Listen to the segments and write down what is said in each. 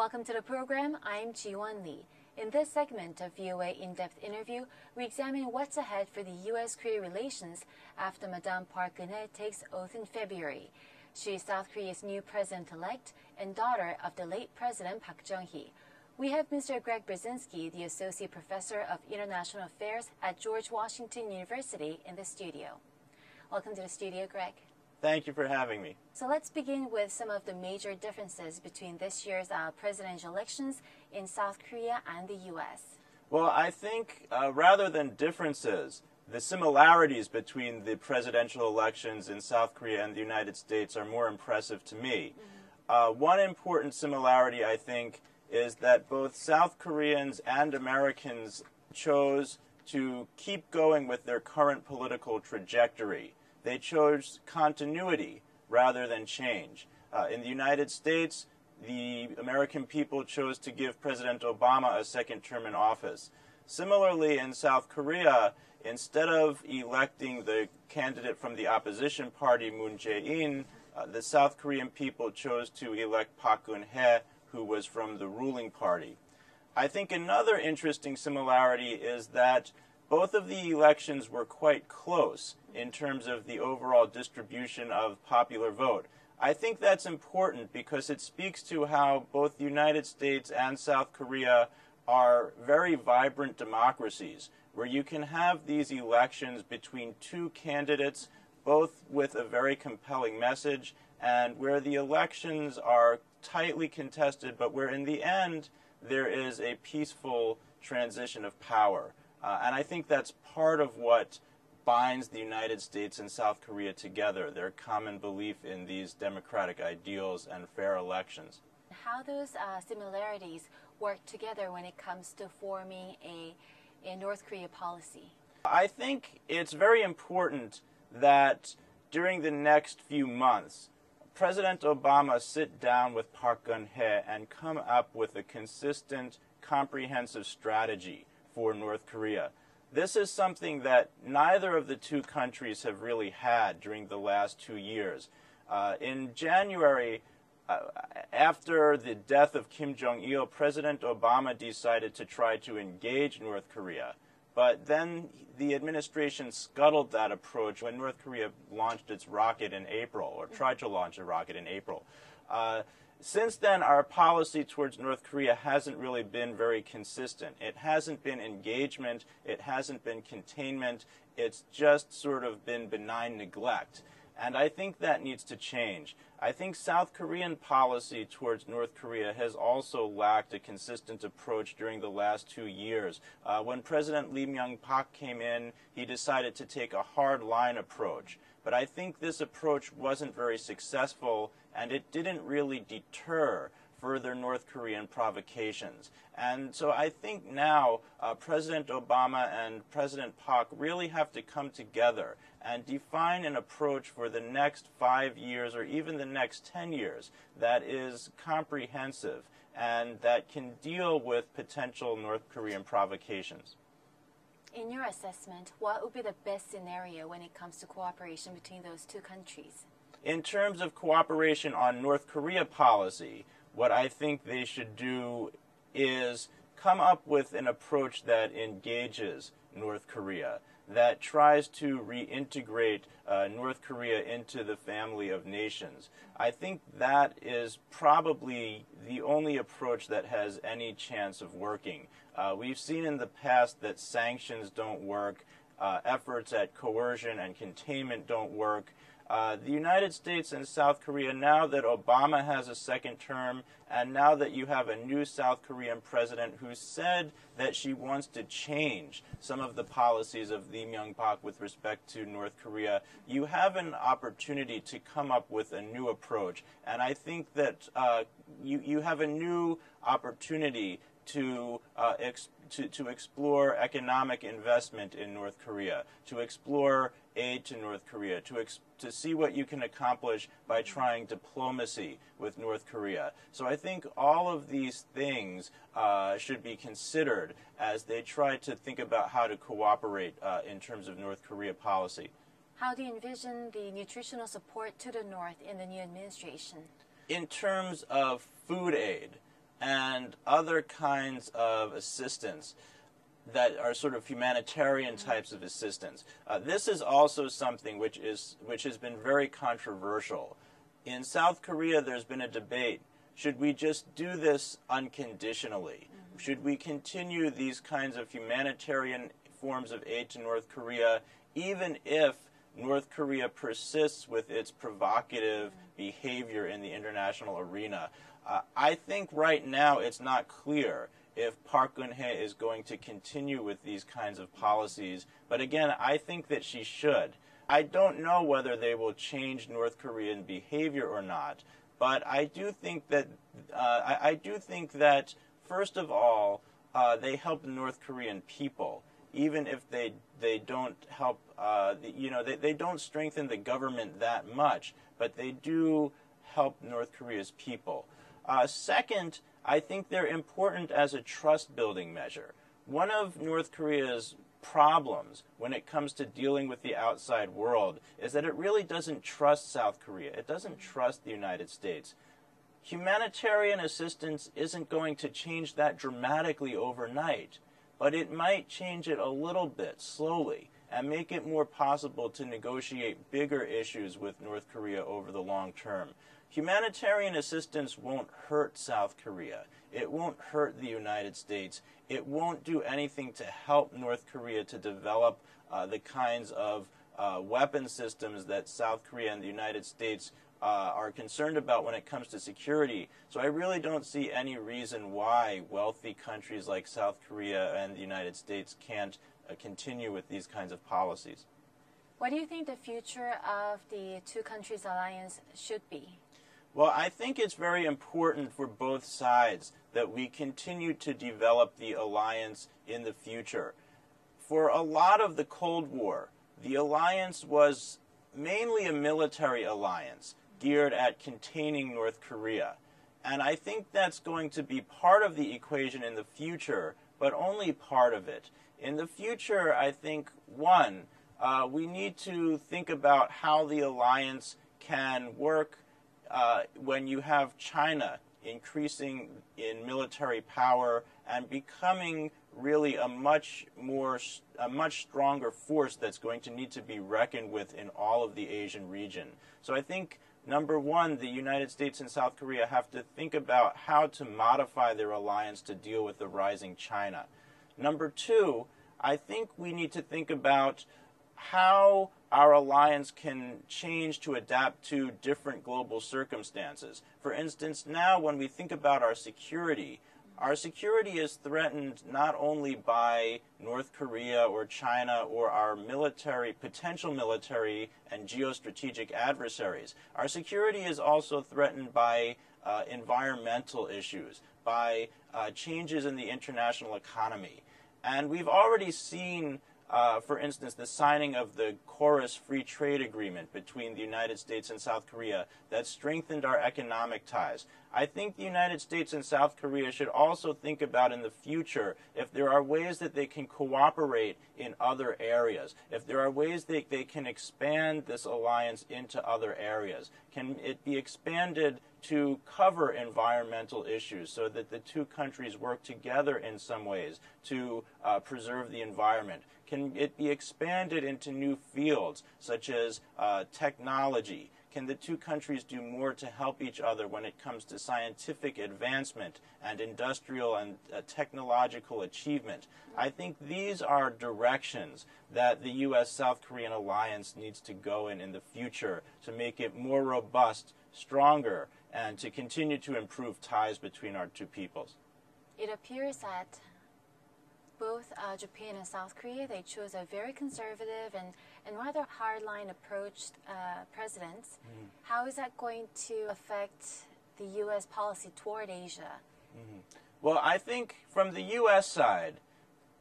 Welcome to the program. I'm Ji-won Lee. In this segment of VOA In-Depth Interview, we examine what's ahead for the U.S.-Korea relations after Madame Park Geun-hye takes oath in February. She is South Korea's new president-elect and daughter of the late President Park Chung-hee. We have Mr. Greg Brzezinski, the Associate Professor of International Affairs at George Washington University, in the studio. Welcome to the studio, Greg. Thank you for having me. So let's begin with some of the major differences between this year's presidential elections in South Korea and the U.S. Well, I think rather than differences, the similarities between the presidential elections in South Korea and the United States are more impressive to me. One important similarity, I think, is that both South Koreans and Americans chose to keep going with their current political trajectory. They chose continuity rather than change. In the United States, the American people chose to give President Obama a second term in office. Similarly, in South Korea, instead of electing the candidate from the opposition party, Moon Jae-in, the South Korean people chose to elect Park Geun-hye, who was from the ruling party. I think another interesting similarity is that both of the elections were quite close in terms of the overall distribution of popular vote. I think that's important because it speaks to how both the United States and South Korea are very vibrant democracies, where you can have these elections between two candidates, both with a very compelling message, and where the elections are tightly contested, but where in the end there is a peaceful transition of power. And I think that's part of what binds the United States and South Korea together, their common belief in these democratic ideals and fair elections. How those similarities work together when it comes to forming a North Korea policy? I think it's very important that during the next few months, President Obama sit down with Park Geun-hye and come up with a consistent, comprehensive strategy for North Korea. This is something that neither of the two countries have really had during the last 2 years. In January, after the death of Kim Jong-il, President Obama decided to try to engage North Korea. But then the administration scuttled that approach when North Korea launched its rocket in April, or tried to launch a rocket in April. Since then, our policy towards North Korea hasn't really been very consistent. It hasn't been engagement. It hasn't been containment. It's just sort of been benign neglect. And I think that needs to change. I think South Korean policy towards North Korea has also lacked a consistent approach during the last 2 years. When President Lee Myung-pak came in, he decided to take a hard-line approach. But I think this approach wasn't very successful, and it didn't really deter further North Korean provocations. And so I think now President Obama and President Park really have to come together and define an approach for the next 5 years or even the next 10 years that is comprehensive and that can deal with potential North Korean provocations. In your assessment, what would be the best scenario when it comes to cooperation between those two countries? In terms of cooperation on North Korea policy, what I think they should do is come up with an approach that engages North Korea, that tries to reintegrate North Korea into the family of nations. I think that is probably the only approach that has any chance of working. We've seen in the past that sanctions don't work, efforts at coercion and containment don't work. The United States and South Korea, now that Obama has a second term, and now that you have a new South Korean president who said that she wants to change some of the policies of Lee Myung-pak with respect to North Korea, you have an opportunity to come up with a new approach. And I think that you have a new opportunity to explore economic investment in North Korea, to explore aid to North Korea, to see what you can accomplish by trying diplomacy with North Korea. So I think all of these things should be considered as they try to think about how to cooperate in terms of North Korea policy. How do you envision the nutritional support to the North in the new administration? In terms of food aid, and other kinds of assistance that are sort of humanitarian types of assistance. This is also something which has been very controversial. In South Korea, there's been a debate. Should we just do this unconditionally? Should we continue these kinds of humanitarian forms of aid to North Korea, even if North Korea persists with its provocative behavior in the international arena? I think right now it's not clear if Park Geun-hye is going to continue with these kinds of policies. But again, I think that she should. I don't know whether they will change North Korean behavior or not, but I do think that first of all, they help the North Korean people, even if they don't help. They don't strengthen the government that much, but they do help North Korea's people. Second, I think they're important as a trust-building measure. One of North Korea's problems when it comes to dealing with the outside world is that it really doesn't trust South Korea. It doesn't trust the United States. Humanitarian assistance isn't going to change that dramatically overnight, but it might change it a little bit slowly and make it more possible to negotiate bigger issues with North Korea over the long term. Humanitarian assistance won't hurt South Korea. It won't hurt the United States. It won't do anything to help North Korea to develop the kinds of weapon systems that South Korea and the United States are concerned about when it comes to security. So I really don't see any reason why wealthy countries like South Korea and the United States can't continue with these kinds of policies. What do you think the future of the two countries alliance should be? Well, I think it's very important for both sides that we continue to develop the alliance in the future. For a lot of the Cold War, the alliance was mainly a military alliance geared at containing North Korea. And I think that's going to be part of the equation in the future, but only part of it. In the future, I think, one, we need to think about how the alliance can work when you have China increasing in military power and becoming really a much stronger force that's going to need to be reckoned with in all of the Asian region. So I think, number one, the United States and South Korea have to think about how to modify their alliance to deal with the rising China. Number two, I think we need to think about how our alliance can change to adapt to different global circumstances. For instance, now when we think about our security is threatened not only by North Korea or China or our potential military and geostrategic adversaries. Our security is also threatened by environmental issues, by changes in the international economy. And we've already seen, for instance, the signing of the KORUS Free Trade Agreement between the United States and South Korea that strengthened our economic ties. I think the United States and South Korea should also think about in the future if there are ways that they can cooperate in other areas, if there are ways that they can expand this alliance into other areas. Can it be expanded to cover environmental issues so that the two countries work together in some ways to preserve the environment? Can it be expanded into new fields such as technology? Can the two countries do more to help each other when it comes to scientific advancement and industrial and technological achievement? I think these are directions that the U.S.-South Korean alliance needs to go in the future to make it more robust, stronger, and to continue to improve ties between our two peoples. It appears that both Japan and South Korea, they chose a very conservative and rather hardline approach presidents. How is that going to affect the U.S. policy toward Asia? Well, I think from the U.S. side,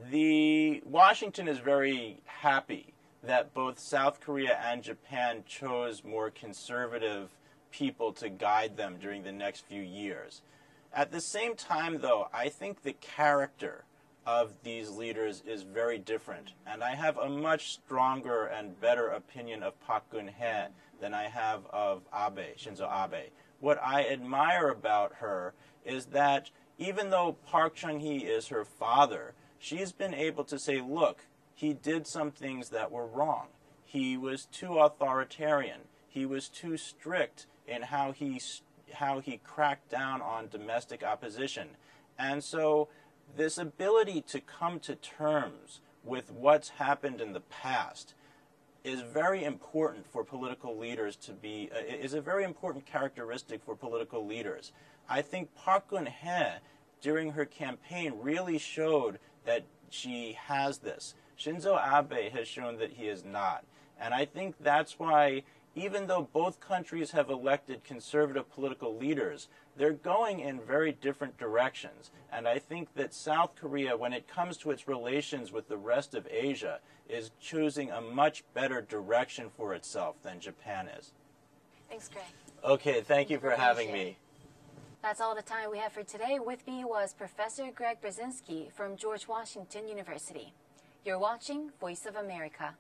Washington is very happy that both South Korea and Japan chose more conservative people to guide them during the next few years. At the same time, though, I think the character of these leaders is very different, and I have a much stronger and better opinion of Park Geun-hye than I have of Shinzo Abe. What I admire about her is that even though Park Chung-hee is her father, she's been able to say, look, he did some things that were wrong. He was too authoritarian. He was too strict in how he cracked down on domestic opposition. And so this ability to come to terms with what's happened in the past is very important for political leaders to be, is a very important characteristic for political leaders. I think Park Geun-hye, during her campaign, really showed that she has this. Shinzo Abe has shown that he is not. And I think that's why, even though both countries have elected conservative political leaders, they're going in very different directions. And I think that South Korea, when it comes to its relations with the rest of Asia, is choosing a much better direction for itself than Japan is. Thanks, Greg. Okay, thank you for having me. That's all the time we have for today. With me was Professor Greg Brzezinski from George Washington University. You're watching Voice of America.